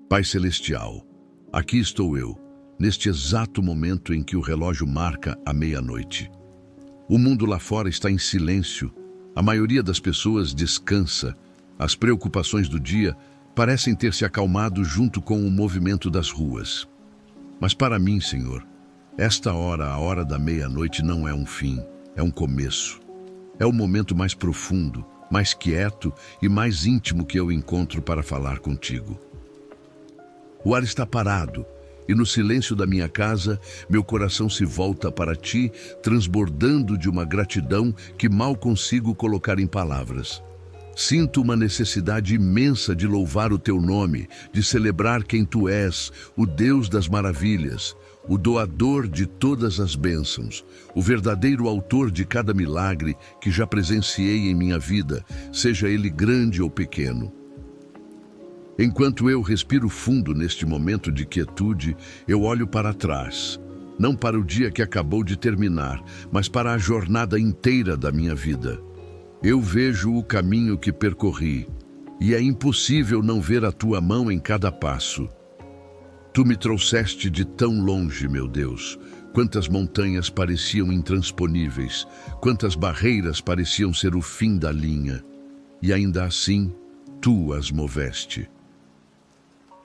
Pai Celestial, aqui estou eu, neste exato momento em que o relógio marca a meia-noite. O mundo lá fora está em silêncio, a maioria das pessoas descansa, as preocupações do dia parecem ter se acalmado junto com o movimento das ruas. Mas para mim, Senhor, esta hora, a hora da meia-noite, não é um fim, é um começo. É o momento mais profundo, mais quieto e mais íntimo que eu encontro para falar contigo. O ar está parado e no silêncio da minha casa, meu coração se volta para ti, transbordando de uma gratidão que mal consigo colocar em palavras. Sinto uma necessidade imensa de louvar o teu nome, de celebrar quem tu és, o Deus das maravilhas, o doador de todas as bênçãos, o verdadeiro autor de cada milagre que já presenciei em minha vida, seja ele grande ou pequeno. Enquanto eu respiro fundo neste momento de quietude, eu olho para trás, não para o dia que acabou de terminar, mas para a jornada inteira da minha vida. Eu vejo o caminho que percorri, e é impossível não ver a tua mão em cada passo. Tu me trouxeste de tão longe, meu Deus. Quantas montanhas pareciam intransponíveis, quantas barreiras pareciam ser o fim da linha. E ainda assim, tu as moveste.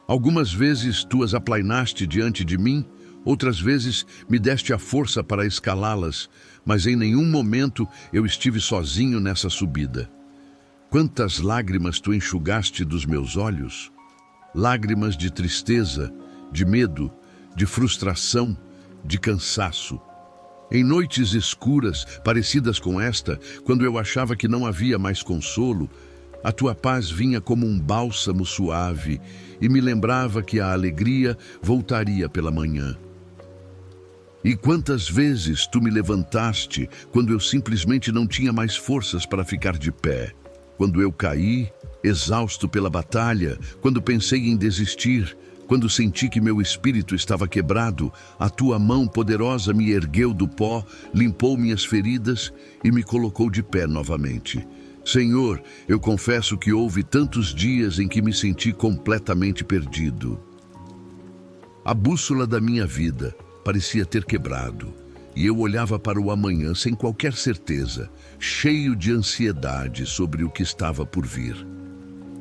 Algumas vezes tu as aplainaste diante de mim, outras vezes me deste a força para escalá-las, mas em nenhum momento eu estive sozinho nessa subida. Quantas lágrimas tu enxugaste dos meus olhos? Lágrimas de tristeza, de medo, de frustração, de cansaço. Em noites escuras, parecidas com esta, quando eu achava que não havia mais consolo, a tua paz vinha como um bálsamo suave e me lembrava que a alegria voltaria pela manhã. E quantas vezes tu me levantaste quando eu simplesmente não tinha mais forças para ficar de pé? Quando eu caí, exausto pela batalha, quando pensei em desistir, quando senti que meu espírito estava quebrado, a tua mão poderosa me ergueu do pó, limpou minhas feridas e me colocou de pé novamente. Senhor, eu confesso que houve tantos dias em que me senti completamente perdido. A bússola da minha vida parecia ter quebrado, e eu olhava para o amanhã sem qualquer certeza, cheio de ansiedade sobre o que estava por vir.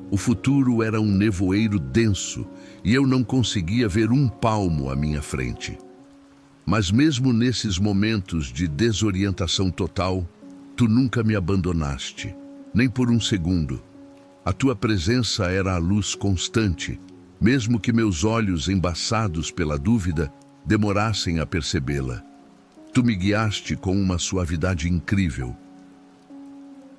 O futuro era um nevoeiro denso, e eu não conseguia ver um palmo à minha frente. Mas mesmo nesses momentos de desorientação total, tu nunca me abandonaste, nem por um segundo. A tua presença era a luz constante, mesmo que meus olhos embaçados pela dúvida demorassem a percebê-la. Tu me guiaste com uma suavidade incrível.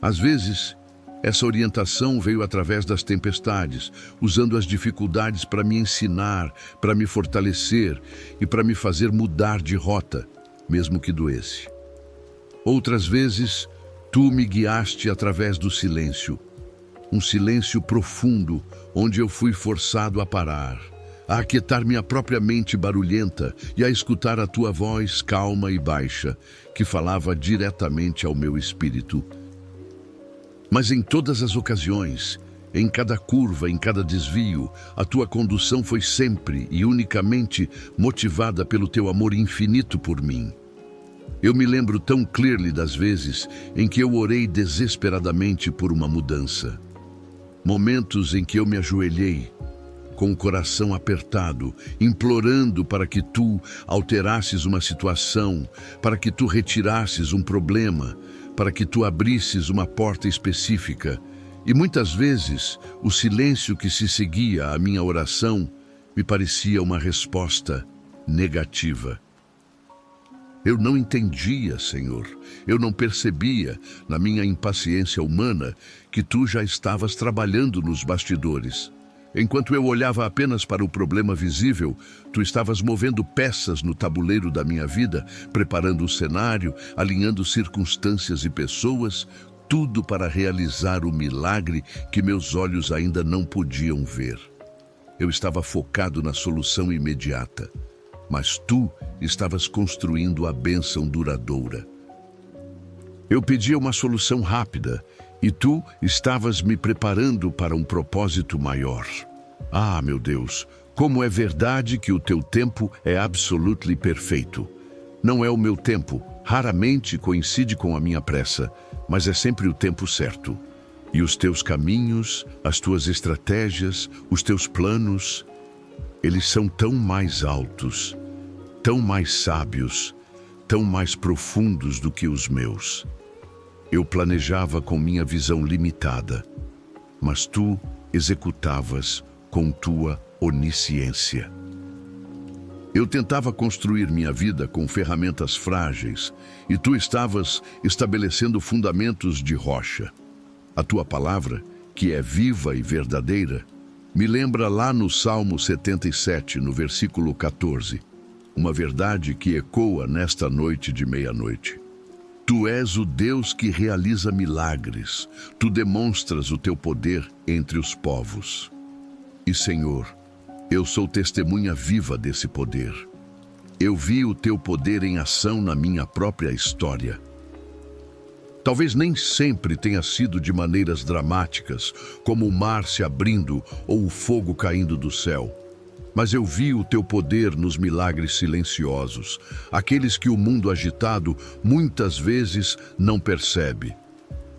Às vezes, essa orientação veio através das tempestades, usando as dificuldades para me ensinar, para me fortalecer e para me fazer mudar de rota, mesmo que doesse. Outras vezes, tu me guiaste através do silêncio, um silêncio profundo, onde eu fui forçado a parar, a aquietar minha própria mente barulhenta e a escutar a tua voz calma e baixa, que falava diretamente ao meu espírito. Mas em todas as ocasiões, em cada curva, em cada desvio, a tua condução foi sempre e unicamente motivada pelo teu amor infinito por mim. Eu me lembro tão clearly das vezes em que eu orei desesperadamente por uma mudança. Momentos em que eu me ajoelhei, com o coração apertado, implorando para que tu alterasses uma situação, para que tu retirasses um problema, para que tu abrisses uma porta específica. E muitas vezes, o silêncio que se seguia à minha oração me parecia uma resposta negativa. Eu não entendia, Senhor, eu não percebia, na minha impaciência humana, que tu já estavas trabalhando nos bastidores. Enquanto eu olhava apenas para o problema visível, tu estavas movendo peças no tabuleiro da minha vida, preparando o cenário, alinhando circunstâncias e pessoas, tudo para realizar o milagre que meus olhos ainda não podiam ver. Eu estava focado na solução imediata, mas tu estavas construindo a bênção duradoura. Eu pedia uma solução rápida e tu estavas me preparando para um propósito maior. Ah, meu Deus, como é verdade que o teu tempo é absolutamente perfeito. Não é o meu tempo, raramente coincide com a minha pressa, mas é sempre o tempo certo. E os teus caminhos, as tuas estratégias, os teus planos, eles são tão mais altos, tão mais sábios, tão mais profundos do que os meus. Eu planejava com minha visão limitada, mas tu executavas com tua onisciência. Eu tentava construir minha vida com ferramentas frágeis e tu estavas estabelecendo fundamentos de rocha. A tua palavra, que é viva e verdadeira, me lembra lá no Salmo 77, no versículo 14, uma verdade que ecoa nesta noite de meia-noite. Tu és o Deus que realiza milagres, tu demonstras o teu poder entre os povos. E, Senhor, eu sou testemunha viva desse poder. Eu vi o teu poder em ação na minha própria história. Talvez nem sempre tenha sido de maneiras dramáticas, como o mar se abrindo ou o fogo caindo do céu. Mas eu vi o teu poder nos milagres silenciosos, aqueles que o mundo agitado muitas vezes não percebe.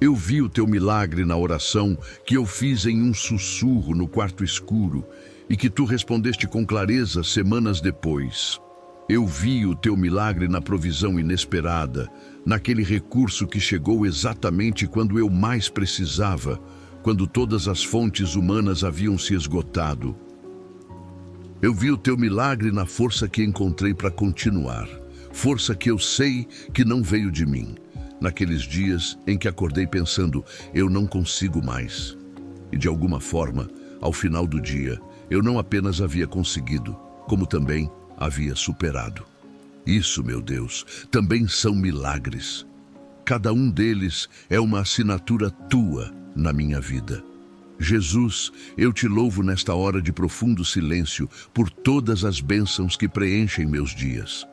Eu vi o teu milagre na oração que eu fiz em um sussurro no quarto escuro e que tu respondeste com clareza semanas depois. Eu vi o teu milagre na provisão inesperada, naquele recurso que chegou exatamente quando eu mais precisava, quando todas as fontes humanas haviam se esgotado. Eu vi o teu milagre na força que encontrei para continuar, força que eu sei que não veio de mim, naqueles dias em que acordei pensando, eu não consigo mais. E de alguma forma, ao final do dia, eu não apenas havia conseguido, como também havia superado. Isso, meu Deus, também são milagres. Cada um deles é uma assinatura tua na minha vida. Jesus, eu te louvo nesta hora de profundo silêncio por todas as bênçãos que preenchem meus dias.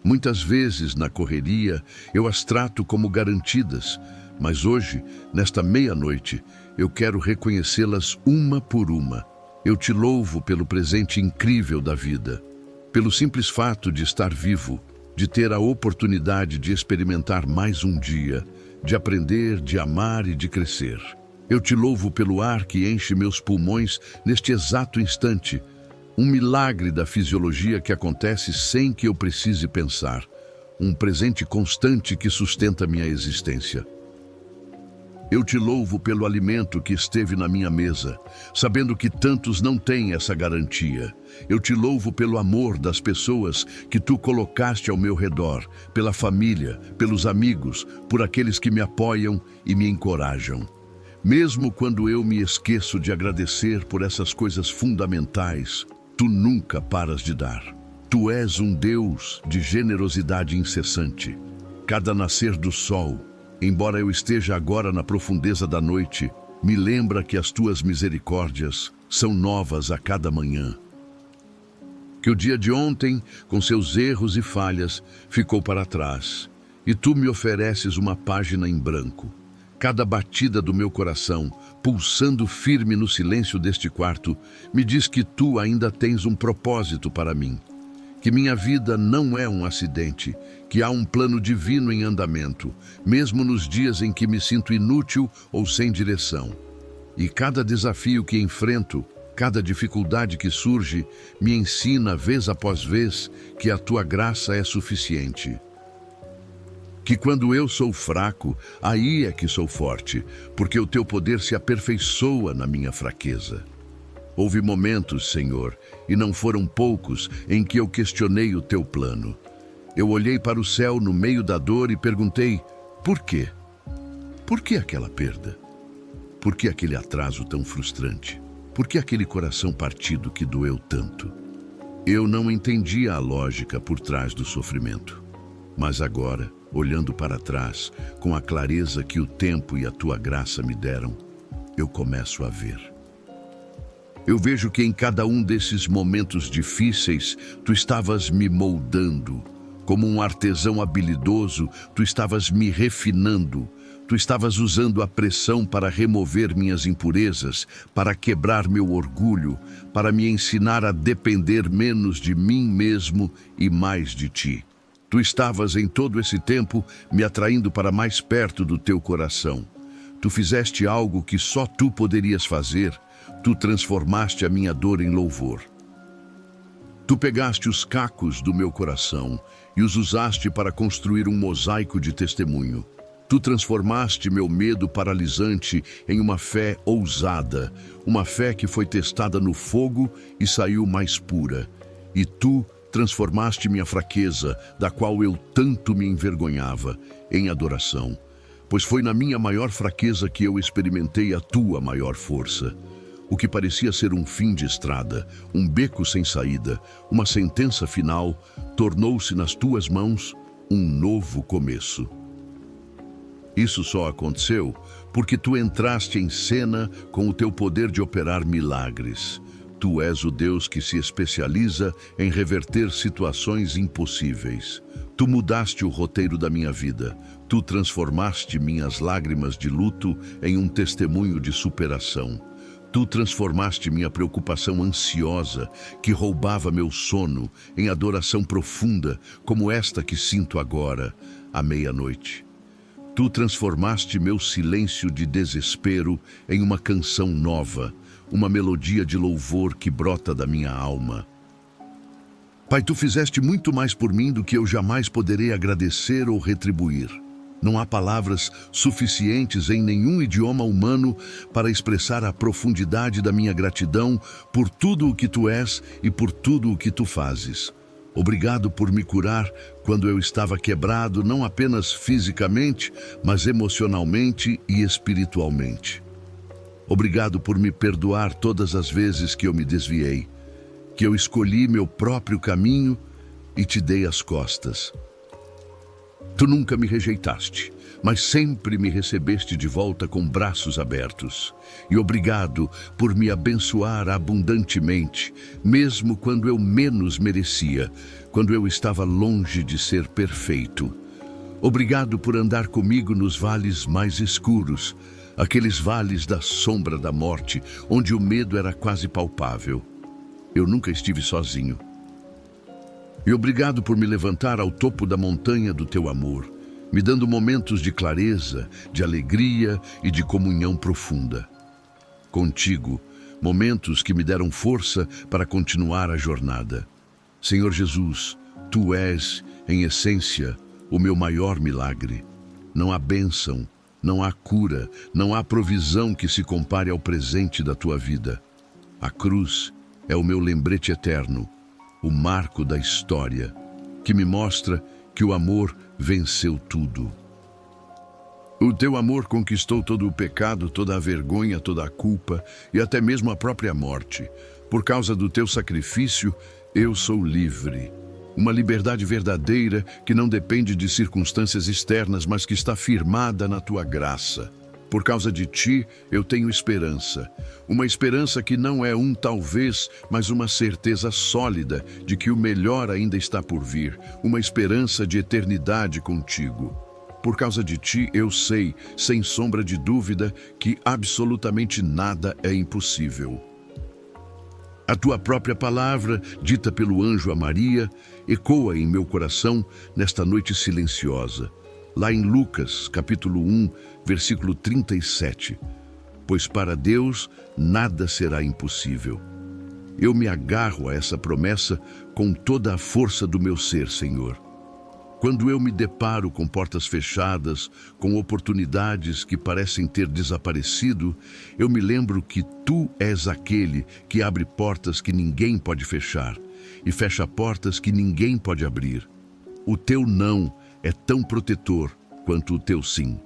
Muitas vezes, na correria, eu as trato como garantidas, mas hoje, nesta meia-noite, eu quero reconhecê-las uma por uma. Eu te louvo pelo presente incrível da vida, pelo simples fato de estar vivo, de ter a oportunidade de experimentar mais um dia, de aprender, de amar e de crescer. Eu te louvo pelo ar que enche meus pulmões neste exato instante, um milagre da fisiologia que acontece sem que eu precise pensar, um presente constante que sustenta minha existência. Eu te louvo pelo alimento que esteve na minha mesa, sabendo que tantos não têm essa garantia. Eu te louvo pelo amor das pessoas que tu colocaste ao meu redor, pela família, pelos amigos, por aqueles que me apoiam e me encorajam. Mesmo quando eu me esqueço de agradecer por essas coisas fundamentais, tu nunca paras de dar. Tu és um Deus de generosidade incessante. Cada nascer do sol, embora eu esteja agora na profundeza da noite, me lembra que as tuas misericórdias são novas a cada manhã. Que o dia de ontem, com seus erros e falhas, ficou para trás, e tu me ofereces uma página em branco. Cada batida do meu coração, pulsando firme no silêncio deste quarto, me diz que tu ainda tens um propósito para mim. Que minha vida não é um acidente, que há um plano divino em andamento, mesmo nos dias em que me sinto inútil ou sem direção. E cada desafio que enfrento, cada dificuldade que surge, me ensina vez após vez que a tua graça é suficiente. Que quando eu sou fraco, aí é que sou forte, porque o teu poder se aperfeiçoa na minha fraqueza. Houve momentos, Senhor, e não foram poucos, em que eu questionei o teu plano. Eu olhei para o céu no meio da dor e perguntei, por quê? Por que aquela perda? Por que aquele atraso tão frustrante? Por que aquele coração partido que doeu tanto? Eu não entendia a lógica por trás do sofrimento. Mas agora, olhando para trás, com a clareza que o tempo e a tua graça me deram, eu começo a ver. Eu vejo que em cada um desses momentos difíceis, tu estavas me moldando. Como um artesão habilidoso, tu estavas me refinando, Tu estavas usando a pressão para remover minhas impurezas, para quebrar meu orgulho, para me ensinar a depender menos de mim mesmo e mais de ti. Tu estavas em todo esse tempo me atraindo para mais perto do teu coração. Tu fizeste algo que só tu poderias fazer. Tu transformaste a minha dor em louvor. Tu pegaste os cacos do meu coração e os usaste para construir um mosaico de testemunho. Tu transformaste meu medo paralisante em uma fé ousada, uma fé que foi testada no fogo e saiu mais pura. E tu transformaste minha fraqueza, da qual eu tanto me envergonhava, em adoração. Pois foi na minha maior fraqueza que eu experimentei a tua maior força. O que parecia ser um fim de estrada, um beco sem saída, uma sentença final, tornou-se nas tuas mãos um novo começo. Isso só aconteceu porque tu entraste em cena com o teu poder de operar milagres. Tu és o Deus que se especializa em reverter situações impossíveis. Tu mudaste o roteiro da minha vida. Tu transformaste minhas lágrimas de luto em um testemunho de superação. Tu transformaste minha preocupação ansiosa, que roubava meu sono, em adoração profunda, como esta que sinto agora, à meia-noite. Tu transformaste meu silêncio de desespero em uma canção nova, uma melodia de louvor que brota da minha alma. Pai, tu fizeste muito mais por mim do que eu jamais poderei agradecer ou retribuir. Não há palavras suficientes em nenhum idioma humano para expressar a profundidade da minha gratidão por tudo o que tu és e por tudo o que tu fazes. Obrigado por me curar quando eu estava quebrado, não apenas fisicamente, mas emocionalmente e espiritualmente. Obrigado por me perdoar todas as vezes que eu me desviei, que eu escolhi meu próprio caminho e te dei as costas. Tu nunca me rejeitaste, mas sempre me recebeste de volta com braços abertos. E obrigado por me abençoar abundantemente, mesmo quando eu menos merecia, quando eu estava longe de ser perfeito. Obrigado por andar comigo nos vales mais escuros, aqueles vales da sombra da morte, onde o medo era quase palpável. Eu nunca estive sozinho. E obrigado por me levantar ao topo da montanha do teu amor, me dando momentos de clareza, de alegria e de comunhão profunda. Contigo, momentos que me deram força para continuar a jornada. Senhor Jesus, tu és, em essência, o meu maior milagre. Não há bênção, não há cura, não há provisão que se compare ao presente da tua vida. A cruz é o meu lembrete eterno, o marco da história, que me mostra que o amor venceu tudo. O teu amor conquistou todo o pecado, toda a vergonha, toda a culpa e até mesmo a própria morte. Por causa do teu sacrifício, eu sou livre. Uma liberdade verdadeira que não depende de circunstâncias externas, mas que está firmada na tua graça. Por causa de ti, eu tenho esperança. Uma esperança que não é um talvez, mas uma certeza sólida de que o melhor ainda está por vir. Uma esperança de eternidade contigo. Por causa de ti, eu sei, sem sombra de dúvida, que absolutamente nada é impossível. A tua própria palavra, dita pelo anjo a Maria, ecoa em meu coração nesta noite silenciosa. Lá em Lucas, capítulo 1, versículo 37. Pois para Deus nada será impossível. Eu me agarro a essa promessa com toda a força do meu ser, Senhor. Quando eu me deparo com portas fechadas, com oportunidades que parecem ter desaparecido, eu me lembro que tu és aquele que abre portas que ninguém pode fechar e fecha portas que ninguém pode abrir. O teu não é tão protetor quanto o teu sim.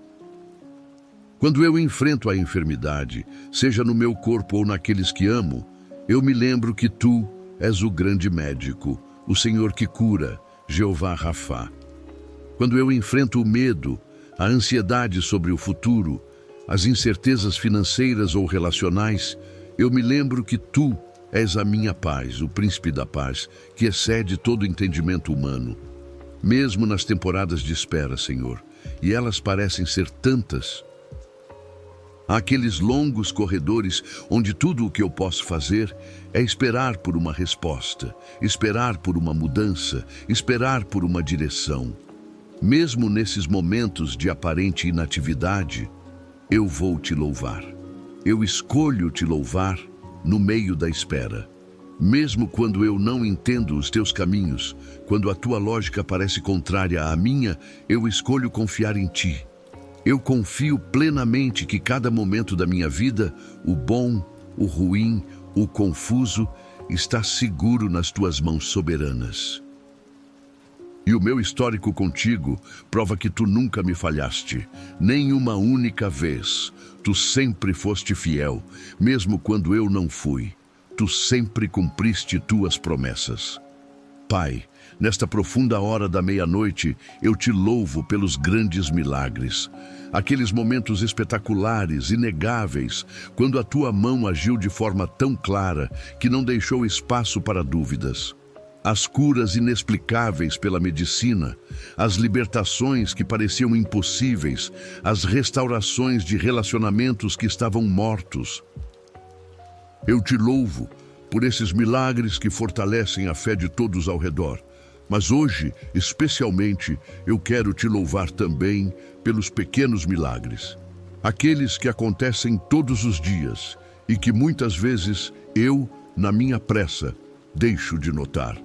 Quando eu enfrento a enfermidade, seja no meu corpo ou naqueles que amo, eu me lembro que tu és o grande médico, o Senhor que cura, Jeová Rafá. Quando eu enfrento o medo, a ansiedade sobre o futuro, as incertezas financeiras ou relacionais, eu me lembro que tu és a minha paz, o príncipe da paz, que excede todo entendimento humano. Mesmo nas temporadas de espera, Senhor, e elas parecem ser tantas. Há aqueles longos corredores onde tudo o que eu posso fazer é esperar por uma resposta, esperar por uma mudança, esperar por uma direção. Mesmo nesses momentos de aparente inatividade, eu vou te louvar. Eu escolho te louvar no meio da espera. Mesmo quando eu não entendo os teus caminhos, quando a tua lógica parece contrária à minha, eu escolho confiar em ti. Eu confio plenamente que cada momento da minha vida, o bom, o ruim, o confuso, está seguro nas tuas mãos soberanas. E o meu histórico contigo prova que tu nunca me falhaste, nem uma única vez. Tu sempre foste fiel, mesmo quando eu não fui. Tu sempre cumpriste tuas promessas. Pai, nesta profunda hora da meia-noite, eu te louvo pelos grandes milagres. Aqueles momentos espetaculares, inegáveis, quando a tua mão agiu de forma tão clara que não deixou espaço para dúvidas. As curas inexplicáveis pela medicina, as libertações que pareciam impossíveis, as restaurações de relacionamentos que estavam mortos. Eu te louvo por esses milagres que fortalecem a fé de todos ao redor. Mas hoje, especialmente, eu quero te louvar também pelos pequenos milagres. Aqueles que acontecem todos os dias e que muitas vezes eu, na minha pressa, deixo de notar.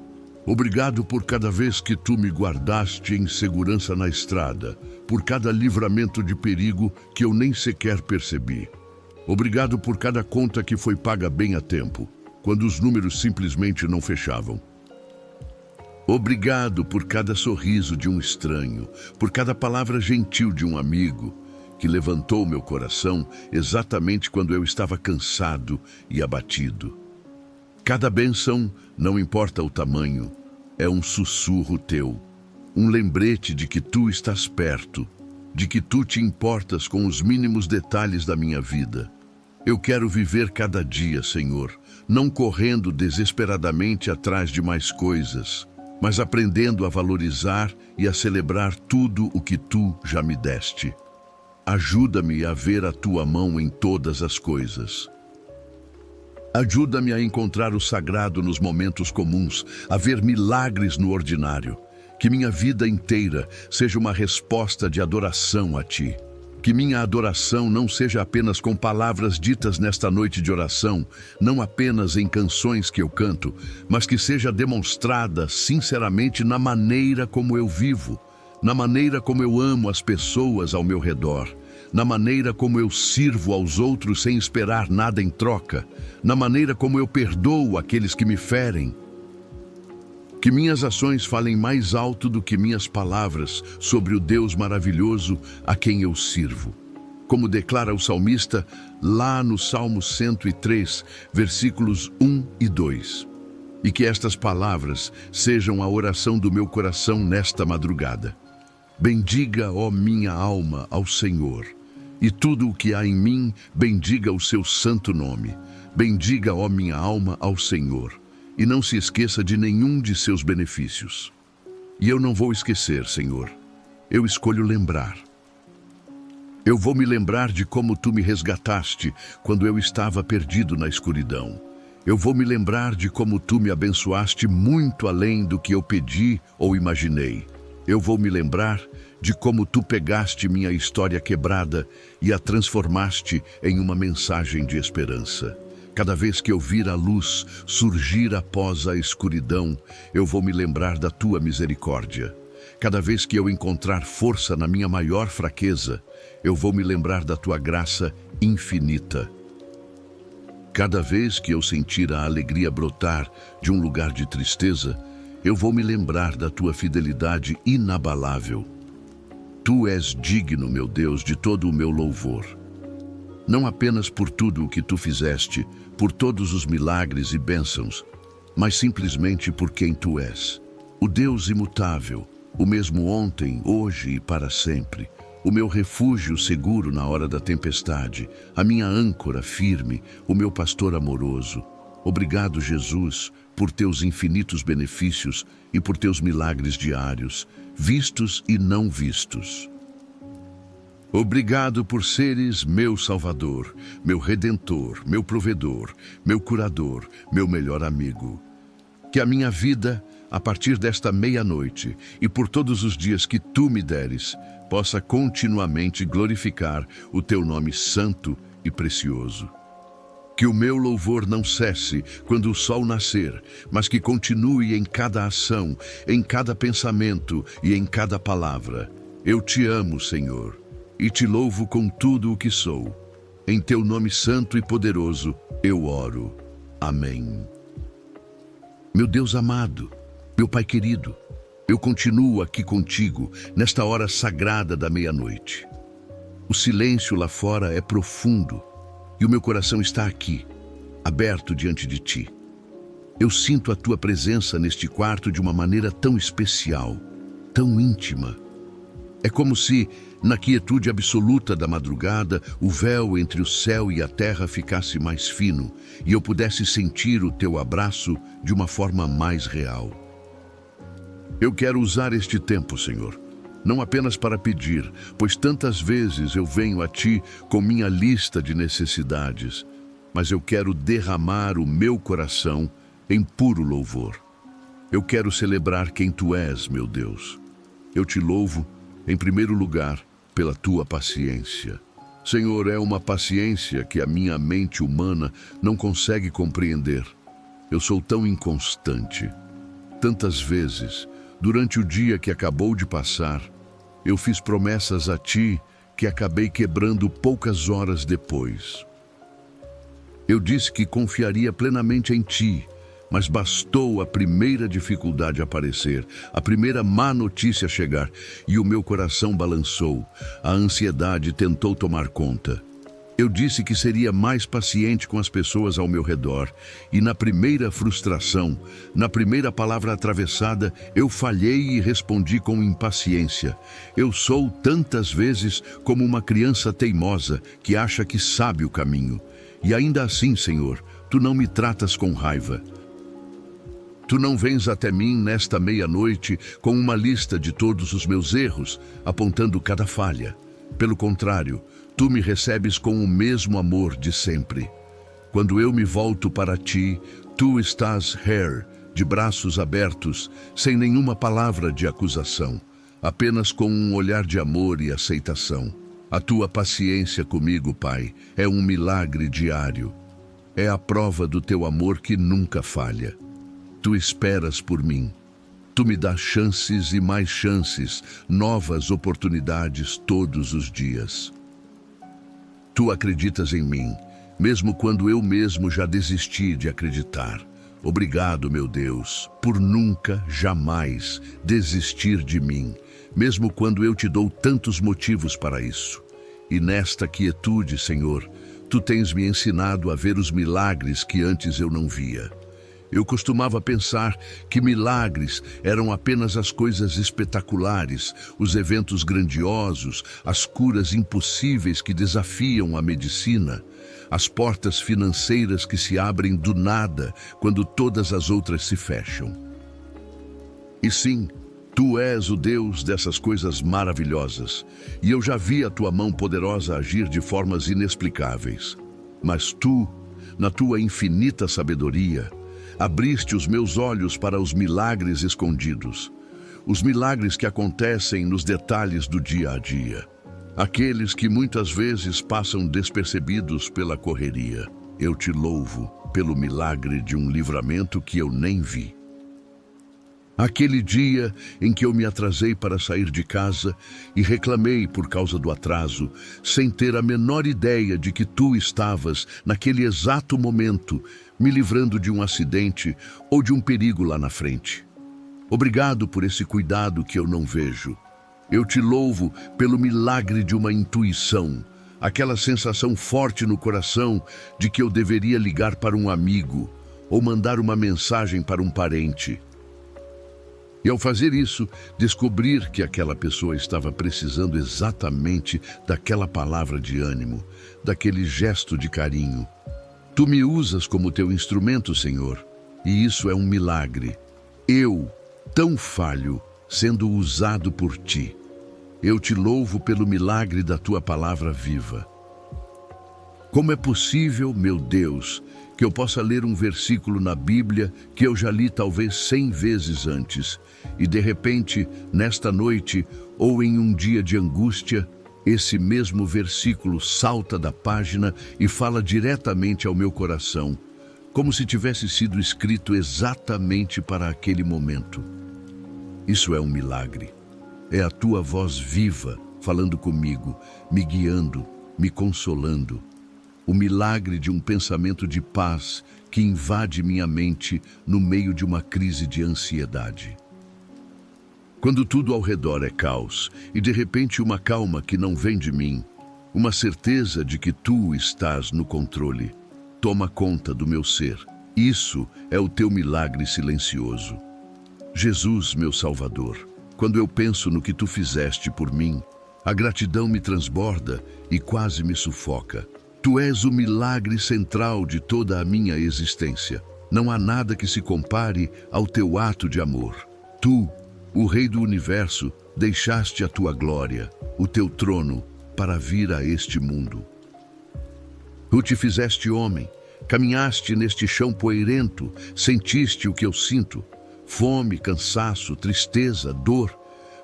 Obrigado por cada vez que tu me guardaste em segurança na estrada, por cada livramento de perigo que eu nem sequer percebi. Obrigado por cada conta que foi paga bem a tempo, quando os números simplesmente não fechavam. Obrigado por cada sorriso de um estranho, por cada palavra gentil de um amigo, que levantou meu coração exatamente quando eu estava cansado e abatido. Cada bênção, não importa o tamanho, é um sussurro teu, um lembrete de que tu estás perto, de que tu te importas com os mínimos detalhes da minha vida. Eu quero viver cada dia, Senhor, não correndo desesperadamente atrás de mais coisas, mas aprendendo a valorizar e a celebrar tudo o que tu já me deste. Ajuda-me a ver a tua mão em todas as coisas. Ajuda-me a encontrar o sagrado nos momentos comuns, a ver milagres no ordinário. Que minha vida inteira seja uma resposta de adoração a ti. Que minha adoração não seja apenas com palavras ditas nesta noite de oração, não apenas em canções que eu canto, mas que seja demonstrada sinceramente na maneira como eu vivo, na maneira como eu amo as pessoas ao meu redor, na maneira como eu sirvo aos outros sem esperar nada em troca, na maneira como eu perdoo aqueles que me ferem. Que minhas ações falem mais alto do que minhas palavras sobre o Deus maravilhoso a quem eu sirvo. Como declara o salmista lá no Salmo 103, versículos 1 e 2. E que estas palavras sejam a oração do meu coração nesta madrugada. Bendiga, ó minha alma, ao Senhor, e tudo o que há em mim, bendiga o seu santo nome. Bendiga, ó minha alma, ao Senhor, e não se esqueça de nenhum de seus benefícios. E eu não vou esquecer, Senhor. Eu escolho lembrar. Eu vou me lembrar de como tu me resgataste quando eu estava perdido na escuridão. Eu vou me lembrar de como tu me abençoaste muito além do que eu pedi ou imaginei. Eu vou me lembrar de como tu pegaste minha história quebrada e a transformaste em uma mensagem de esperança. Cada vez que eu vir a luz surgir após a escuridão, eu vou me lembrar da tua misericórdia. Cada vez que eu encontrar força na minha maior fraqueza, eu vou me lembrar da tua graça infinita. Cada vez que eu sentir a alegria brotar de um lugar de tristeza, eu vou me lembrar da tua fidelidade inabalável. Tu és digno, meu Deus, de todo o meu louvor. Não apenas por tudo o que tu fizeste, por todos os milagres e bênçãos, mas simplesmente por quem tu és. O Deus imutável, o mesmo ontem, hoje e para sempre. O meu refúgio seguro na hora da tempestade, a minha âncora firme, o meu pastor amoroso. Obrigado, Jesus, por teus infinitos benefícios e por teus milagres diários, vistos e não vistos. Obrigado por seres meu Salvador, meu Redentor, meu provedor, meu curador, meu melhor amigo. Que a minha vida, a partir desta meia-noite e por todos os dias que tu me deres, possa continuamente glorificar o teu nome santo e precioso. Que o meu louvor não cesse quando o sol nascer, mas que continue em cada ação, em cada pensamento e em cada palavra. Eu te amo, Senhor, e te louvo com tudo o que sou. Em teu nome santo e poderoso eu oro. Amém. Meu Deus amado, meu Pai querido, eu continuo aqui contigo nesta hora sagrada da meia-noite. O silêncio lá fora é profundo e o meu coração está aqui, aberto diante de ti. Eu sinto a tua presença neste quarto de uma maneira tão especial, tão íntima. É como se, na quietude absoluta da madrugada, o véu entre o céu e a terra ficasse mais fino e eu pudesse sentir o teu abraço de uma forma mais real. Eu quero usar este tempo, Senhor, não apenas para pedir, pois tantas vezes eu venho a ti com minha lista de necessidades, mas eu quero derramar o meu coração em puro louvor. Eu quero celebrar quem tu és, meu Deus. Eu te louvo, em primeiro lugar, pela tua paciência. Senhor, é uma paciência que a minha mente humana não consegue compreender. Eu sou tão inconstante. Tantas vezes, durante o dia que acabou de passar, eu fiz promessas a ti que acabei quebrando poucas horas depois. Eu disse que confiaria plenamente em ti, mas bastou a primeira dificuldade aparecer, a primeira má notícia chegar, e o meu coração balançou, a ansiedade tentou tomar conta. Eu disse que seria mais paciente com as pessoas ao meu redor, e na primeira frustração, na primeira palavra atravessada, eu falhei e respondi com impaciência. Eu sou tantas vezes como uma criança teimosa que acha que sabe o caminho. E ainda assim, Senhor, tu não me tratas com raiva. Tu não vens até mim nesta meia-noite com uma lista de todos os meus erros, apontando cada falha. Pelo contrário, tu me recebes com o mesmo amor de sempre. Quando eu me volto para ti, tu estás de braços abertos, sem nenhuma palavra de acusação, apenas com um olhar de amor e aceitação. A tua paciência comigo, Pai, é um milagre diário. É a prova do teu amor que nunca falha. Tu esperas por mim. Tu me dás chances e mais chances, novas oportunidades todos os dias. Tu acreditas em mim, mesmo quando eu mesmo já desisti de acreditar. Obrigado, meu Deus, por nunca, jamais desistir de mim, mesmo quando eu te dou tantos motivos para isso. E nesta quietude, Senhor, tu tens me ensinado a ver os milagres que antes eu não via. Eu costumava pensar que milagres eram apenas as coisas espetaculares, os eventos grandiosos, as curas impossíveis que desafiam a medicina, as portas financeiras que se abrem do nada quando todas as outras se fecham. E sim, tu és o Deus dessas coisas maravilhosas, e eu já vi a tua mão poderosa agir de formas inexplicáveis. Mas tu, na tua infinita sabedoria, abriste os meus olhos para os milagres escondidos, os milagres que acontecem nos detalhes do dia a dia, aqueles que muitas vezes passam despercebidos pela correria. Eu te louvo pelo milagre de um livramento que eu nem vi. Aquele dia em que eu me atrasei para sair de casa e reclamei por causa do atraso, sem ter a menor ideia de que tu estavas, naquele exato momento, me livrando de um acidente ou de um perigo lá na frente. Obrigado por esse cuidado que eu não vejo. Eu te louvo pelo milagre de uma intuição, aquela sensação forte no coração de que eu deveria ligar para um amigo ou mandar uma mensagem para um parente. E ao fazer isso, descobrir que aquela pessoa estava precisando exatamente daquela palavra de ânimo, daquele gesto de carinho. Tu me usas como teu instrumento, Senhor, e isso é um milagre. Eu, tão falho, sendo usado por ti. Eu te louvo pelo milagre da tua palavra viva. Como é possível, meu Deus, que eu possa ler um versículo na Bíblia que eu já li talvez 100 vezes antes, e de repente, nesta noite ou em um dia de angústia, esse mesmo versículo salta da página e fala diretamente ao meu coração, como se tivesse sido escrito exatamente para aquele momento. Isso é um milagre. É a tua voz viva falando comigo, me guiando, me consolando. O milagre de um pensamento de paz que invade minha mente no meio de uma crise de ansiedade. Quando tudo ao redor é caos e de repente uma calma que não vem de mim, uma certeza de que tu estás no controle, toma conta do meu ser. Isso é o teu milagre silencioso. Jesus, meu Salvador, quando eu penso no que tu fizeste por mim, a gratidão me transborda e quase me sufoca. Tu és o milagre central de toda a minha existência. Não há nada que se compare ao teu ato de amor. Tu, o Rei do Universo, deixaste a tua glória, o teu trono, para vir a este mundo. Tu te fizeste homem, caminhaste neste chão poeirento, sentiste o que eu sinto, fome, cansaço, tristeza, dor.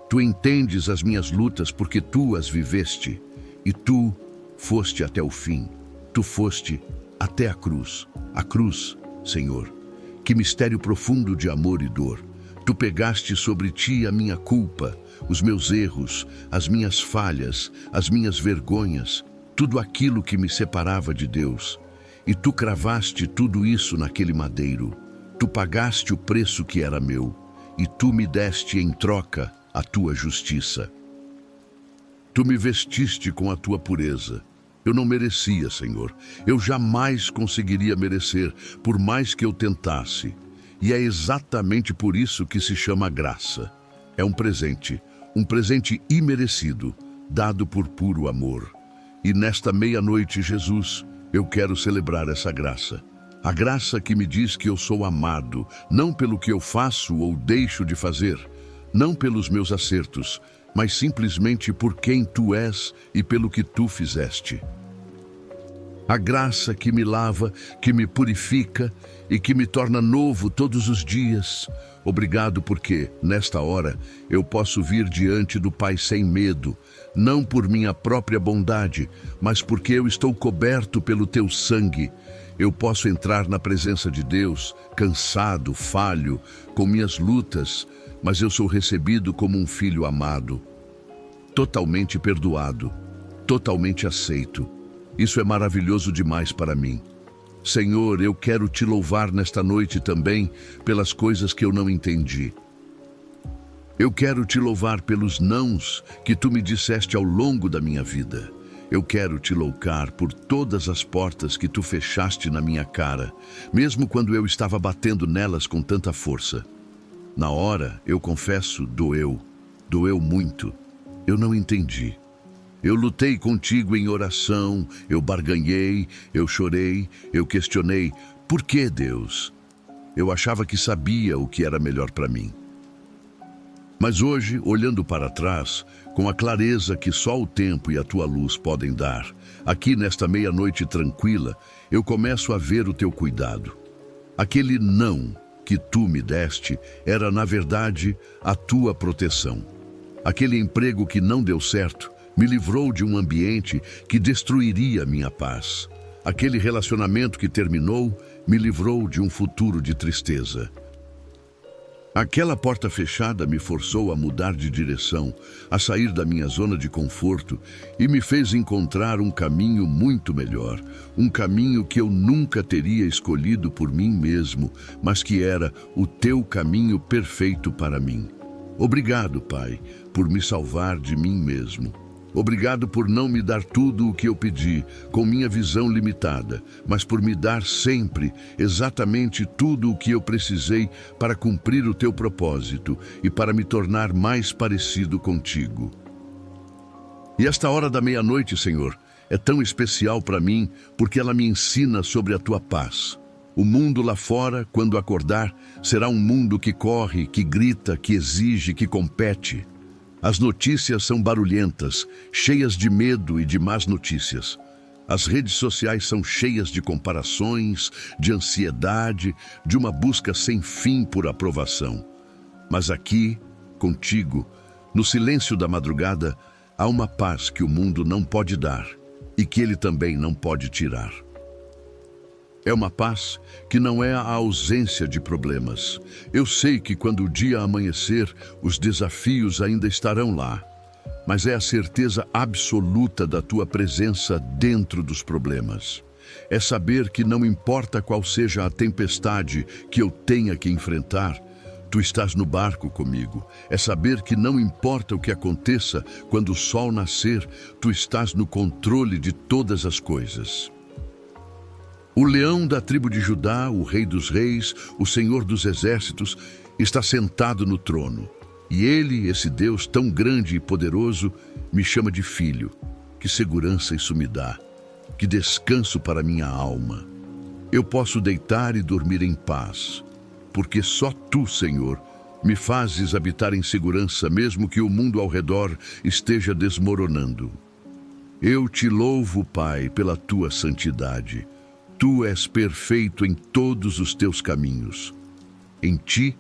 Tu entendes as minhas lutas porque tu as viveste, e tu foste até o fim. Tu foste até a cruz, Senhor. Que mistério profundo de amor e dor. Tu pegaste sobre ti a minha culpa, os meus erros, as minhas falhas, as minhas vergonhas, tudo aquilo que me separava de Deus. E tu cravaste tudo isso naquele madeiro. Tu pagaste o preço que era meu, e tu me deste em troca a tua justiça. Tu me vestiste com a tua pureza. Eu não merecia, Senhor. Eu jamais conseguiria merecer, por mais que eu tentasse. E é exatamente por isso que se chama graça. É um presente imerecido, dado por puro amor. E nesta meia-noite, Jesus, eu quero celebrar essa graça. A graça que me diz que eu sou amado, não pelo que eu faço ou deixo de fazer, não pelos meus acertos, mas simplesmente por quem tu és e pelo que tu fizeste. A graça que me lava, que me purifica e que me torna novo todos os dias. Obrigado porque, nesta hora, eu posso vir diante do Pai sem medo, não por minha própria bondade, mas porque eu estou coberto pelo teu sangue. Eu posso entrar na presença de Deus, cansado, falho, com minhas lutas, mas eu sou recebido como um filho amado, totalmente perdoado, totalmente aceito. Isso é maravilhoso demais para mim. Senhor, eu quero te louvar nesta noite também pelas coisas que eu não entendi. Eu quero te louvar pelos nãos que tu me disseste ao longo da minha vida. Eu quero te louvar por todas as portas que tu fechaste na minha cara, mesmo quando eu estava batendo nelas com tanta força. Na hora, eu confesso, doeu muito. Eu não entendi. Eu lutei contigo em oração, eu barganhei, eu chorei, eu questionei. Por que, Deus? Eu achava que sabia o que era melhor para mim. Mas hoje, olhando para trás, com a clareza que só o tempo e a tua luz podem dar, aqui nesta meia-noite tranquila, eu começo a ver o teu cuidado. Aquele não que tu me deste era, na verdade, a tua proteção. Aquele emprego que não deu certo me livrou de um ambiente que destruiria minha paz. Aquele relacionamento que terminou me livrou de um futuro de tristeza. Aquela porta fechada me forçou a mudar de direção, a sair da minha zona de conforto e me fez encontrar um caminho muito melhor, um caminho que eu nunca teria escolhido por mim mesmo, mas que era o teu caminho perfeito para mim. Obrigado, Pai, por me salvar de mim mesmo. Obrigado por não me dar tudo o que eu pedi, com minha visão limitada, mas por me dar sempre exatamente tudo o que eu precisei para cumprir o teu propósito e para me tornar mais parecido contigo. E esta hora da meia-noite, Senhor, é tão especial para mim porque ela me ensina sobre a tua paz. O mundo lá fora, quando acordar, será um mundo que corre, que grita, que exige, que compete. As notícias são barulhentas, cheias de medo e de más notícias. As redes sociais são cheias de comparações, de ansiedade, de uma busca sem fim por aprovação. Mas aqui, contigo, no silêncio da madrugada, há uma paz que o mundo não pode dar e que ele também não pode tirar. É uma paz que não é a ausência de problemas. Eu sei que quando o dia amanhecer, os desafios ainda estarão lá, mas é a certeza absoluta da tua presença dentro dos problemas. É saber que não importa qual seja a tempestade que eu tenha que enfrentar, tu estás no barco comigo. É saber que não importa o que aconteça, quando o sol nascer, tu estás no controle de todas as coisas. O leão da tribo de Judá, o rei dos reis, o senhor dos exércitos, está sentado no trono. E ele, esse Deus tão grande e poderoso, me chama de filho. Que segurança isso me dá. Que descanso para minha alma. Eu posso deitar e dormir em paz, porque só tu, Senhor, me fazes habitar em segurança, mesmo que o mundo ao redor esteja desmoronando. Eu te louvo, Pai, pela tua santidade. Tu és perfeito em todos os teus caminhos. Em ti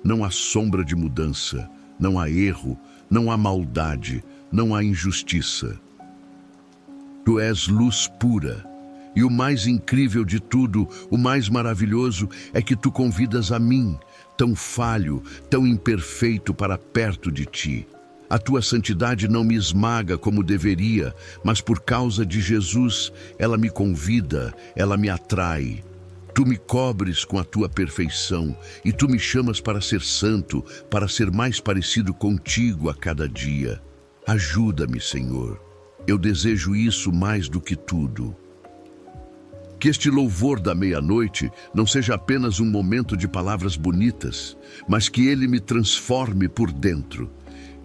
não há sombra de mudança, não há erro, não há maldade, não há injustiça. Tu és luz pura. E o mais incrível de tudo, o mais maravilhoso, é que tu convidas a mim, tão falho, tão imperfeito, para perto de ti. A tua santidade não me esmaga como deveria, mas por causa de Jesus, ela me convida, ela me atrai. Tu me cobres com a tua perfeição e tu me chamas para ser santo, para ser mais parecido contigo a cada dia. Ajuda-me, Senhor. Eu desejo isso mais do que tudo. Que este louvor da meia-noite não seja apenas um momento de palavras bonitas, mas que ele me transforme por dentro.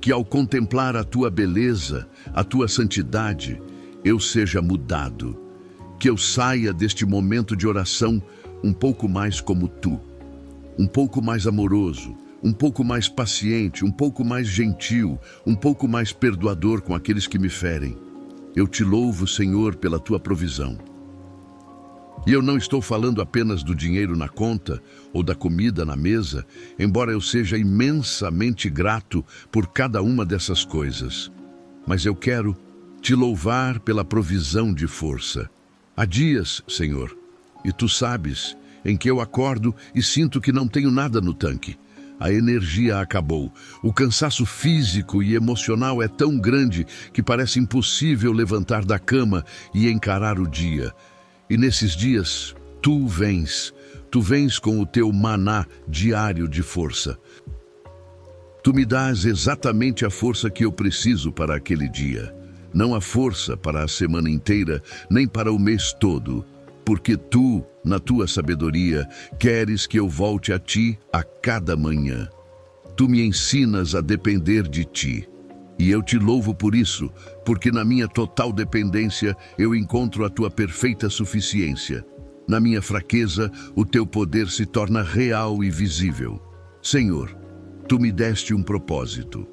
Que ao contemplar a tua beleza, a tua santidade, eu seja mudado. Que eu saia deste momento de oração um pouco mais como tu, um pouco mais amoroso, um pouco mais paciente, um pouco mais gentil, um pouco mais perdoador com aqueles que me ferem. Eu te louvo, Senhor, pela tua provisão. E eu não estou falando apenas do dinheiro na conta ou da comida na mesa, embora eu seja imensamente grato por cada uma dessas coisas. Mas eu quero te louvar pela provisão de força. Há dias, Senhor, e tu sabes, em que eu acordo e sinto que não tenho nada no tanque. A energia acabou. O cansaço físico e emocional é tão grande que parece impossível levantar da cama e encarar o dia. E nesses dias, tu vens com o teu maná diário de força. Tu me dás exatamente a força que eu preciso para aquele dia. Não a força para a semana inteira, nem para o mês todo. Porque tu, na tua sabedoria, queres que eu volte a ti a cada manhã. Tu me ensinas a depender de ti. E eu te louvo por isso, porque na minha total dependência eu encontro a tua perfeita suficiência. Na minha fraqueza, o teu poder se torna real e visível. Senhor, tu me deste um propósito.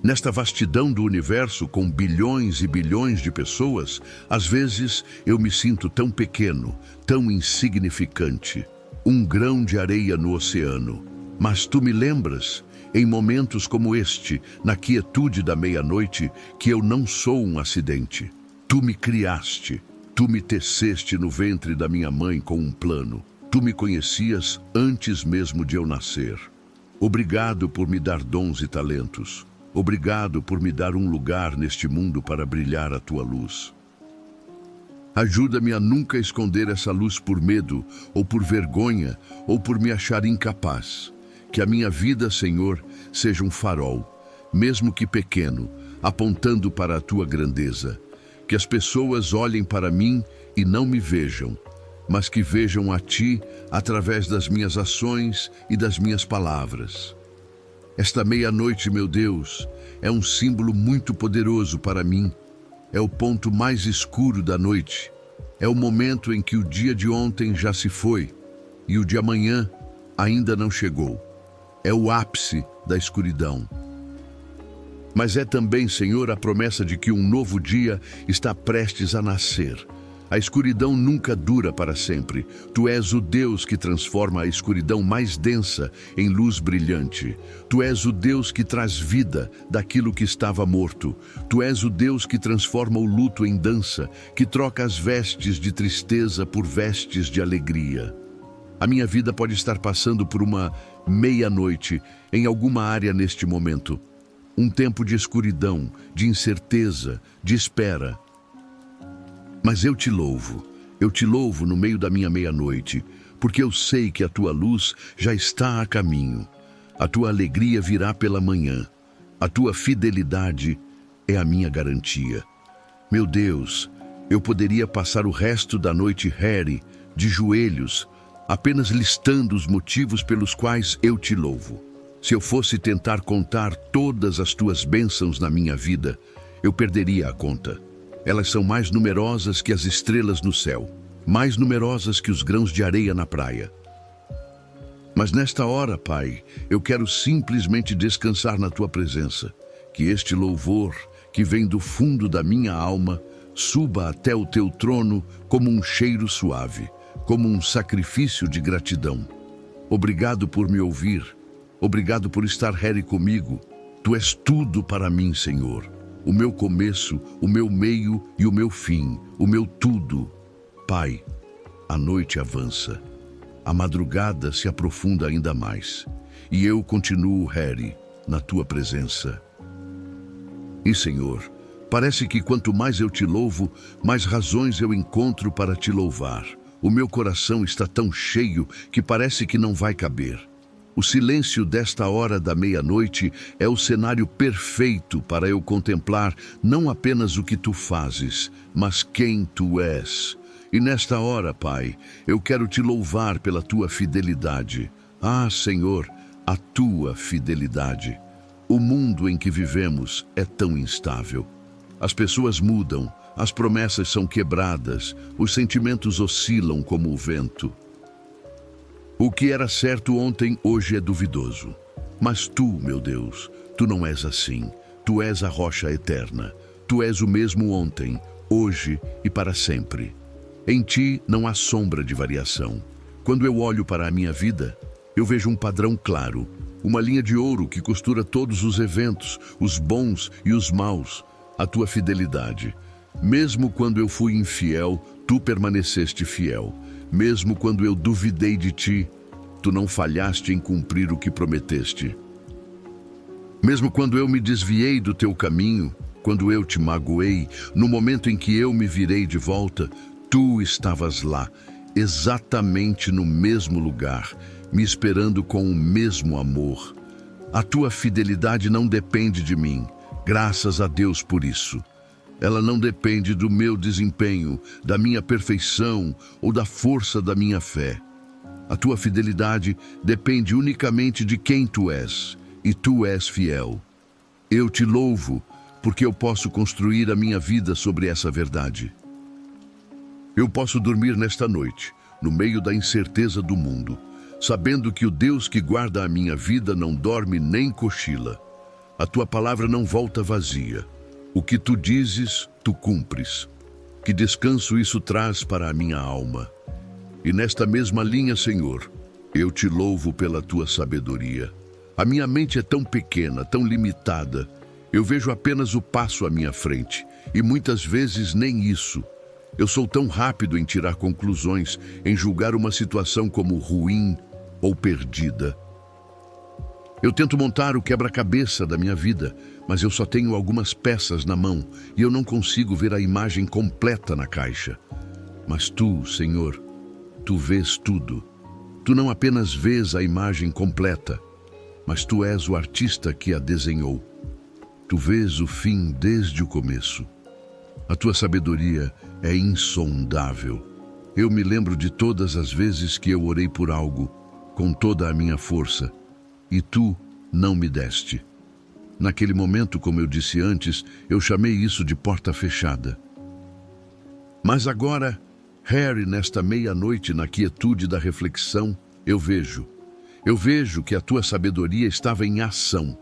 Nesta vastidão do universo, com bilhões e bilhões de pessoas, às vezes eu me sinto tão pequeno, tão insignificante, um grão de areia no oceano. Mas tu me lembras, em momentos como este, na quietude da meia-noite, que eu não sou um acidente. Tu me criaste, tu me teceste no ventre da minha mãe com um plano. Tu me conhecias antes mesmo de eu nascer. Obrigado por me dar dons e talentos. Obrigado por me dar um lugar neste mundo para brilhar a tua luz. Ajuda-me a nunca esconder essa luz por medo, ou por vergonha, ou por me achar incapaz. Que a minha vida, Senhor, seja um farol, mesmo que pequeno, apontando para a tua grandeza. Que as pessoas olhem para mim e não me vejam, mas que vejam a ti através das minhas ações e das minhas palavras. Esta meia-noite, meu Deus, é um símbolo muito poderoso para mim. É o ponto mais escuro da noite. É o momento em que o dia de ontem já se foi e o de amanhã ainda não chegou. É o ápice da escuridão. Mas é também, Senhor, a promessa de que um novo dia está prestes a nascer. A escuridão nunca dura para sempre. Tu és o Deus que transforma a escuridão mais densa em luz brilhante. Tu és o Deus que traz vida daquilo que estava morto. Tu és o Deus que transforma o luto em dança, que troca as vestes de tristeza por vestes de alegria. A minha vida pode estar passando por uma meia-noite em alguma área neste momento. Um tempo de escuridão, de incerteza, de espera. Mas eu te louvo no meio da minha meia-noite, porque eu sei que a tua luz já está a caminho. A tua alegria virá pela manhã. A tua fidelidade é a minha garantia. Meu Deus, eu poderia passar o resto da noite, Harry, de joelhos, apenas listando os motivos pelos quais eu te louvo. Se eu fosse tentar contar todas as tuas bênçãos na minha vida, eu perderia a conta. Elas são mais numerosas que as estrelas no céu, mais numerosas que os grãos de areia na praia. Mas nesta hora, Pai, eu quero simplesmente descansar na tua presença. Que este louvor, que vem do fundo da minha alma, suba até o teu trono como um cheiro suave, como um sacrifício de gratidão. Obrigado por me ouvir. Obrigado por estar, Harry, comigo. Tu és tudo para mim, Senhor. O meu começo, o meu meio e o meu fim, o meu tudo. Pai, a noite avança. A madrugada se aprofunda ainda mais. E eu continuo, Harry, na tua presença. E, Senhor, parece que quanto mais eu te louvo, mais razões eu encontro para te louvar. O meu coração está tão cheio que parece que não vai caber. O silêncio desta hora da meia-noite é o cenário perfeito para eu contemplar não apenas o que tu fazes, mas quem tu és. E nesta hora, Pai, eu quero te louvar pela tua fidelidade. Ah, Senhor, a tua fidelidade. O mundo em que vivemos é tão instável. As pessoas mudam, as promessas são quebradas, os sentimentos oscilam como o vento. O que era certo ontem, hoje é duvidoso. Mas tu, meu Deus, tu não és assim. Tu és a rocha eterna. Tu és o mesmo ontem, hoje e para sempre. Em ti não há sombra de variação. Quando eu olho para a minha vida, eu vejo um padrão claro, uma linha de ouro que costura todos os eventos, os bons e os maus, a tua fidelidade. Mesmo quando eu fui infiel, tu permaneceste fiel. Mesmo quando eu duvidei de ti, tu não falhaste em cumprir o que prometeste. Mesmo quando eu me desviei do teu caminho, quando eu te magoei, no momento em que eu me virei de volta, tu estavas lá, exatamente no mesmo lugar, me esperando com o mesmo amor. A tua fidelidade não depende de mim, graças a Deus por isso. Ela não depende do meu desempenho, da minha perfeição ou da força da minha fé. A tua fidelidade depende unicamente de quem tu és, e tu és fiel. Eu te louvo, porque eu posso construir a minha vida sobre essa verdade. Eu posso dormir nesta noite, no meio da incerteza do mundo, sabendo que o Deus que guarda a minha vida não dorme nem cochila. A tua palavra não volta vazia. O que tu dizes, tu cumpres. Que descanso isso traz para a minha alma. E nesta mesma linha, Senhor, eu te louvo pela tua sabedoria. A minha mente é tão pequena, tão limitada. Eu vejo apenas o passo à minha frente, e muitas vezes nem isso. Eu sou tão rápido em tirar conclusões, em julgar uma situação como ruim ou perdida. Eu tento montar o quebra-cabeça da minha vida, mas eu só tenho algumas peças na mão e eu não consigo ver a imagem completa na caixa. Mas tu, Senhor, tu vês tudo. Tu não apenas vês a imagem completa, mas tu és o artista que a desenhou. Tu vês o fim desde o começo. A tua sabedoria é insondável. Eu me lembro de todas as vezes que eu orei por algo, com toda a minha força, e tu não me deste. Naquele momento, como eu disse antes, eu chamei isso de porta fechada. Mas agora, Harry, nesta meia-noite, na quietude da reflexão, eu vejo que a tua sabedoria estava em ação.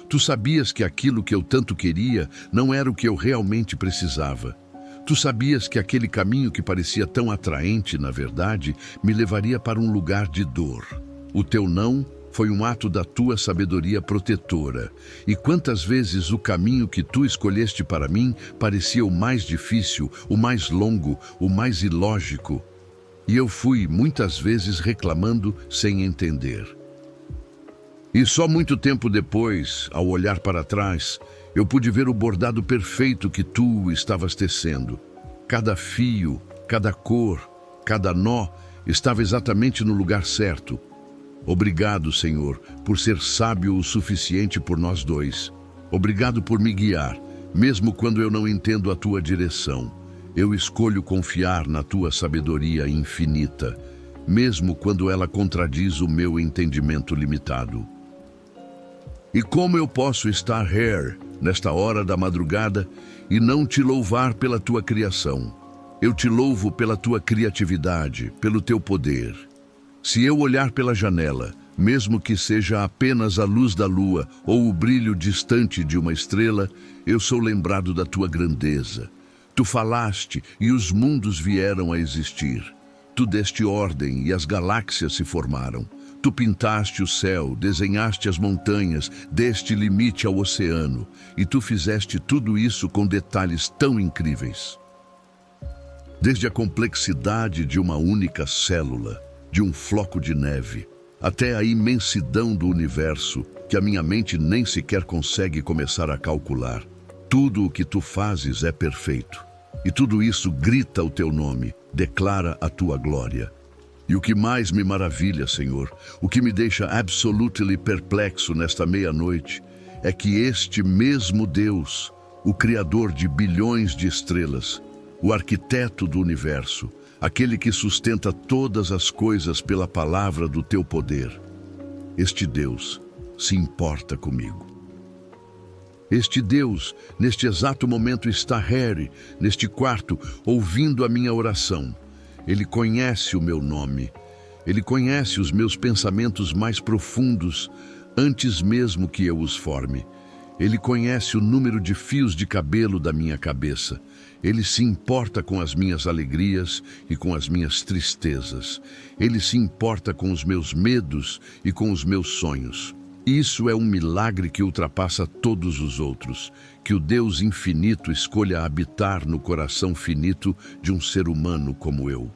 Tu sabias que aquilo que eu tanto queria não era o que eu realmente precisava. Tu sabias que aquele caminho que parecia tão atraente, na verdade, me levaria para um lugar de dor. O teu não foi um ato da tua sabedoria protetora. E quantas vezes o caminho que tu escolheste para mim parecia o mais difícil, o mais longo, o mais ilógico. E eu fui muitas vezes reclamando sem entender. E só muito tempo depois, ao olhar para trás, eu pude ver o bordado perfeito que tu estavas tecendo. Cada fio, cada cor, cada nó estava exatamente no lugar certo. Obrigado, Senhor, por ser sábio o suficiente por nós dois. Obrigado por me guiar, mesmo quando eu não entendo a tua direção. Eu escolho confiar na tua sabedoria infinita, mesmo quando ela contradiz o meu entendimento limitado. E como eu posso estar here, nesta hora da madrugada, e não te louvar pela tua criação? Eu te louvo pela tua criatividade, pelo teu poder. Se eu olhar pela janela, mesmo que seja apenas a luz da lua ou o brilho distante de uma estrela, eu sou lembrado da tua grandeza. Tu falaste e os mundos vieram a existir. Tu deste ordem e as galáxias se formaram. Tu pintaste o céu, desenhaste as montanhas, deste limite ao oceano, e tu fizeste tudo isso com detalhes tão incríveis. Desde a complexidade de uma única célula, de um floco de neve, até a imensidão do universo, que a minha mente nem sequer consegue começar a calcular. Tudo o que tu fazes é perfeito. E tudo isso grita o teu nome, declara a tua glória. E o que mais me maravilha, Senhor, o que me deixa absolutely perplexo nesta meia-noite, é que este mesmo Deus, o Criador de bilhões de estrelas, o arquiteto do universo, aquele que sustenta todas as coisas pela palavra do teu poder, este Deus se importa comigo. Este Deus, neste exato momento, está here, neste quarto, ouvindo a minha oração. Ele conhece o meu nome. Ele conhece os meus pensamentos mais profundos, antes mesmo que eu os forme. Ele conhece o número de fios de cabelo da minha cabeça. Ele se importa com as minhas alegrias e com as minhas tristezas. Ele se importa com os meus medos e com os meus sonhos. Isso é um milagre que ultrapassa todos os outros, que o Deus infinito escolha habitar no coração finito de um ser humano como eu.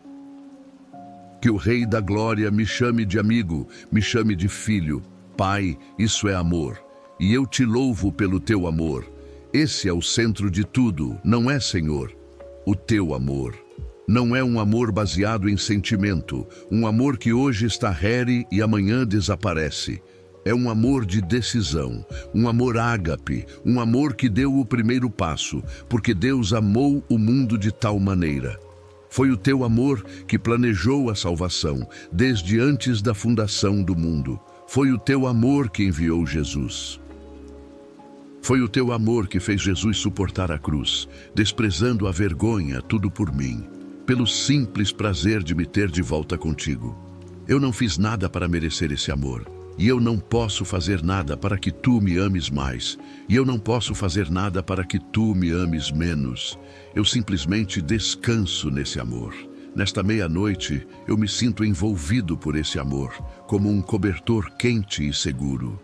Que o Rei da Glória me chame de amigo, me chame de filho. Pai, isso é amor, e eu te louvo pelo teu amor. Esse é o centro de tudo, não é, Senhor? O teu amor. Não é um amor baseado em sentimento, um amor que hoje está here e amanhã desaparece. É um amor de decisão, um amor ágape, um amor que deu o primeiro passo, porque Deus amou o mundo de tal maneira. Foi o teu amor que planejou a salvação, desde antes da fundação do mundo. Foi o teu amor que enviou Jesus. Foi o teu amor que fez Jesus suportar a cruz, desprezando a vergonha, tudo por mim, pelo simples prazer de me ter de volta contigo. Eu não fiz nada para merecer esse amor. E eu não posso fazer nada para que tu me ames mais. E eu não posso fazer nada para que tu me ames menos. Eu simplesmente descanso nesse amor. Nesta meia-noite, eu me sinto envolvido por esse amor, como um cobertor quente e seguro.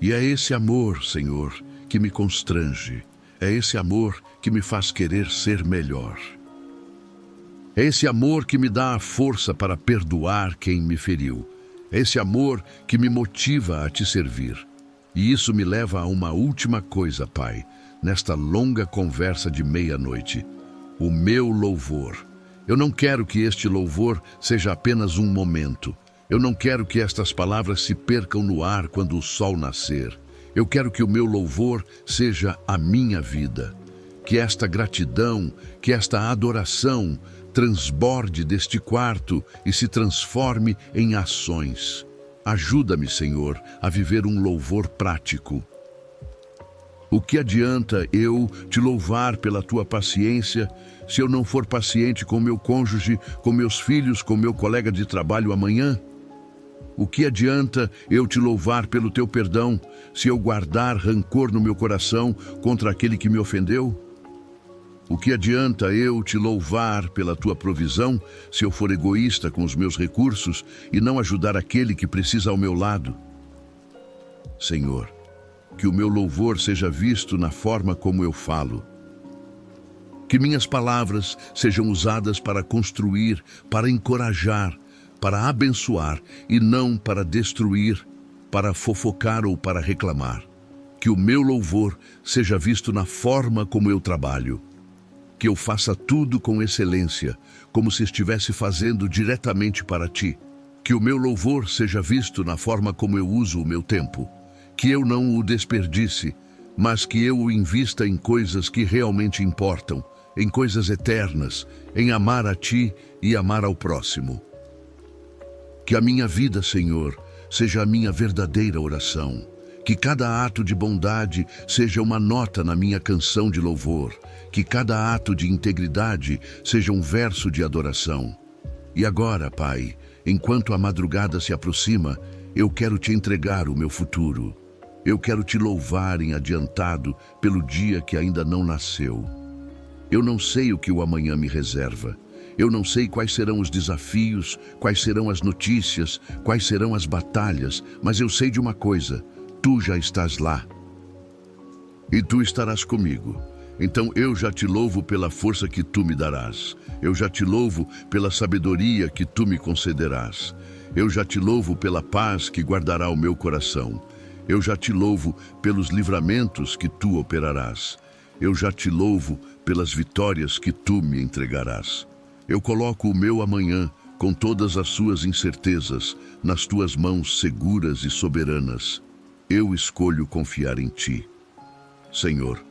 E é esse amor, Senhor, que me constrange. É esse amor que me faz querer ser melhor. É esse amor que me dá a força para perdoar quem me feriu. É esse amor que me motiva a te servir. E isso me leva a uma última coisa, Pai, nesta longa conversa de meia-noite. O meu louvor. Eu não quero que este louvor seja apenas um momento. Eu não quero que estas palavras se percam no ar quando o sol nascer. Eu quero que o meu louvor seja a minha vida. Que esta gratidão, que esta adoração transborde deste quarto e se transforme em ações. Ajuda-me, Senhor, a viver um louvor prático. O que adianta eu te louvar pela tua paciência se eu não for paciente com meu cônjuge, com meus filhos, com meu colega de trabalho amanhã? O que adianta eu te louvar pelo teu perdão, se eu guardar rancor no meu coração contra aquele que me ofendeu? O que adianta eu te louvar pela tua provisão, se eu for egoísta com os meus recursos e não ajudar aquele que precisa ao meu lado? Senhor, que o meu louvor seja visto na forma como eu falo. Que minhas palavras sejam usadas para construir, para encorajar, para abençoar e não para destruir, para fofocar ou para reclamar. Que o meu louvor seja visto na forma como eu trabalho. Que eu faça tudo com excelência, como se estivesse fazendo diretamente para ti. Que o meu louvor seja visto na forma como eu uso o meu tempo. Que eu não o desperdice, mas que eu o invista em coisas que realmente importam, em coisas eternas, em amar a ti e amar ao próximo. Que a minha vida, Senhor, seja a minha verdadeira oração. Que cada ato de bondade seja uma nota na minha canção de louvor. Que cada ato de integridade seja um verso de adoração. E agora, Pai, enquanto a madrugada se aproxima, eu quero te entregar o meu futuro. Eu quero te louvar em adiantado pelo dia que ainda não nasceu. Eu não sei o que o amanhã me reserva. Eu não sei quais serão os desafios, quais serão as notícias, quais serão as batalhas, mas eu sei de uma coisa: tu já estás lá. E tu estarás comigo. Então eu já te louvo pela força que tu me darás. Eu já te louvo pela sabedoria que tu me concederás. Eu já te louvo pela paz que guardará o meu coração. Eu já te louvo pelos livramentos que tu operarás. Eu já te louvo pelas vitórias que tu me entregarás. Eu coloco o meu amanhã, com todas as suas incertezas, nas tuas mãos seguras e soberanas. Eu escolho confiar em ti. Senhor,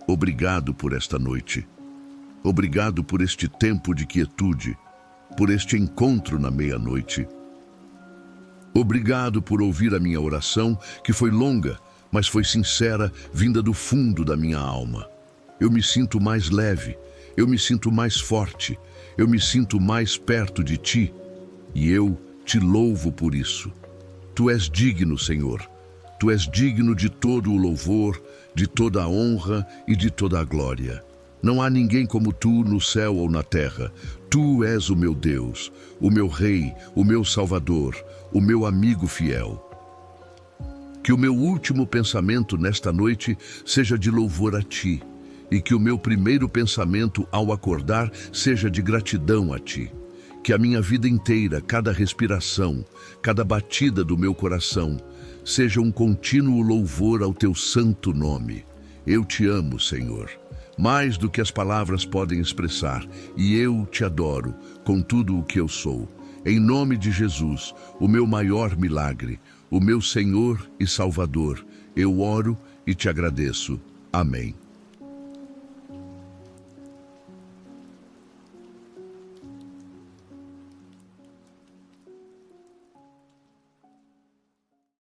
obrigado por esta noite. Obrigado por este tempo de quietude, por este encontro na meia-noite. Obrigado por ouvir a minha oração, que foi longa, mas foi sincera, vinda do fundo da minha alma. Eu me sinto mais leve, eu me sinto mais forte, eu me sinto mais perto de ti, e eu te louvo por isso. Tu és digno, Senhor. Tu és digno de todo o louvor, de toda a honra e de toda a glória. Não há ninguém como tu no céu ou na terra. Tu és o meu Deus, o meu Rei, o meu Salvador, o meu amigo fiel. Que o meu último pensamento nesta noite seja de louvor a ti, e que o meu primeiro pensamento ao acordar seja de gratidão a ti. Que a minha vida inteira, cada respiração, cada batida do meu coração, seja um contínuo louvor ao teu santo nome. Eu te amo, Senhor, mais do que as palavras podem expressar, e eu te adoro com tudo o que eu sou. Em nome de Jesus, o meu maior milagre, o meu Senhor e Salvador, eu oro e te agradeço. Amém.